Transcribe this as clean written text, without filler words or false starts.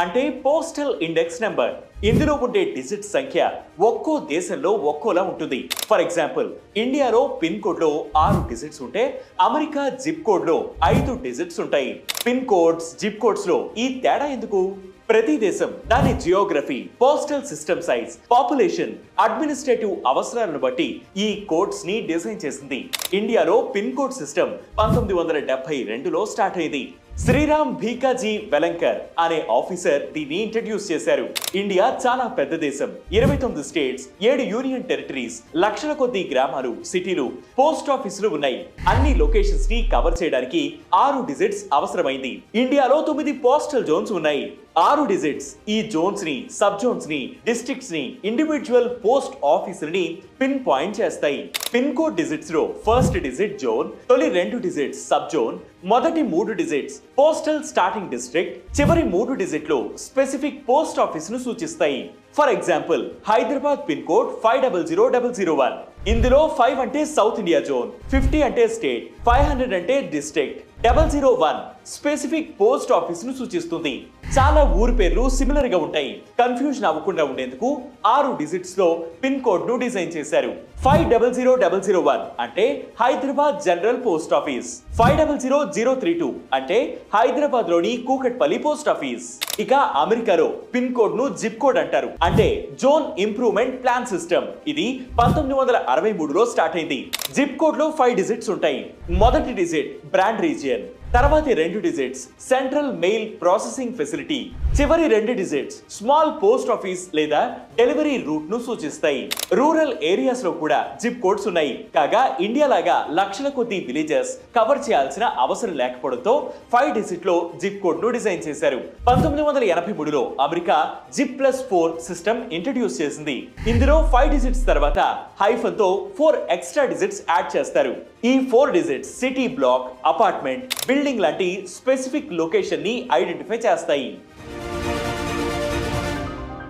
అంటే postal index number. ఇందులో ఉండే డిజిట్ సంఖ్య ఒక్కో దేశంలో ఒక్కోలా ఉంటుంది. ఫర్ ఎగ్జాంపుల్, ఇండియాలో పిన్ కోడ్ లో 6 డిజిట్స్ ఉంటే అమెరికా జిప్ కోడ్ లో 5 డిజిట్స్ ఉంటాయి. పిన్ కోడ్స్, జిప్ కోడ్స్ లో ఈ తేడా ఎందుకు? ప్రతి దేశం దాని Geography, postal system size, population, administrative అవసరాలను బట్టి ఈ కోడ్స్ ని డిజైన్ చేసింది. ఇండియాలో పిన్ కోడ్ సిస్టమ్ 1972లో స్టార్ట్ అయింది. శ్రీరామ్ భీకాజీ వెలంకర్ అనే ఆఫీసర్ దీన్ని ఇంట్రడ్యూస్ చేశారు. ఇండియా చాలా పెద్ద దేశం. 29 స్టేట్స్, 7 యూనియన్ టెరిటరీస్, లక్షల కొద్ది గ్రామాలు, సిటీలు, పోస్ట్ ఆఫీసులు ఉన్నాయి. అన్ని లొకేషన్స్ ని కవర్ చేయడానికి 6 డిజిట్స్ అవసరమైంది. ఇండియాలో 9 పోస్టల్ జోన్స్ ఉన్నాయి. 6 డిజిట్స్ ఈ జోన్స్ ని, సబ్ జోన్స్ ని, డిస్ట్రిక్ట్స్ ని, ఇండివిజువల్ పోస్ట్ ఆఫీసులని పిన్ పాయింట్ చేస్తాయి. పిన్ కోడ్ డిజిట్స్ లో ఫస్ట్ డిజిట్ జోన్, తొలి 2 డిజిట్స్ సబ్ జోన్, మొదటి 3 డిజిట్స్ పోస్టల్ స్టార్టింగ్ డిస్ట్రిక్ట్, చివరి 3 డిజిట్లు స్పెసిఫిక్ పోస్ట్ ఆఫీస్ ను సూచిస్తాయి. For example, Hyderabad pin code 500001. ఇందులో 5 అంటే సౌత్ ఇండియా జోన్, 50 అంటే స్టేట్, 500 అంటే డిస్ట్రిక్ట్, 001 స్పెసిఫిక్ పోస్ట్ ఆఫీస్ ను సూచిస్తుంది. చాలా ఊరు పేర్లు సిమిలర్ గా ఉంటాయి. కన్ఫ్యూజన్ అవ్వకుండా ఉండేందుకు 6 డిజిట్స్ లో పిన్ కోడ్ ను డిజైన్ చేశారు. 500001 అంటే హైదరాబాద్ జనరల్ పోస్ట్ ఆఫీస్, 500032 అంటే హైదరాబాద్ లోని కూకట్పల్లి పోస్ట్ ఆఫీస్. ఇక అమెరికాలో పిన్ కోడ్ ను జిప్ కోడ్ అంటారు, అంటే జోన్ ఇంప్రూవ్మెంట్ ప్లాన్ సిస్టమ్. ఇది 1963లో స్టార్ట్ అయింది. జిప్ కోడ్ లో 5 డిజిట్స్ ఉంటాయి. మొదటి డిజిట్ బ్రాండ్ రీజియన్, తర్వాతి 2 digits central mail processing facility, చివరి 2 డిజిట్స్ స్మాల్ పోస్ట్ ఆఫీస్ లేదా డెలివరీ రూట్ ను సూచిస్తాయి. రూరల్ ఏరియాస్ లో కూడా జిప్ కోడ్స్ ఉన్నాయి. కాగా ఇండియా లాగా లక్షల కొద్ది విలేజెస్ కవర్ చేయాల్సిన అవసరం లేకపోవడంతో 5 డిజిట్ లో జిప్ కోడ్ ను డిజైన్ చేశారు. 1983లో అమెరికా జిప్+4 సిస్టమ్ ఇంట్రడ్యూస్ చేసింది. ఇందులో 5 డిజిట్స్ తర్వాత హైఫన్ తో 4 ఎక్స్ట్రా డిజిట్స్ యాడ్ చేస్తారు. ఈ 4 digits city, block, apartment, building లాంటి స్పెసిఫిక్ లొకేషన్ ని ఐడెంటిఫై చేస్తాయి.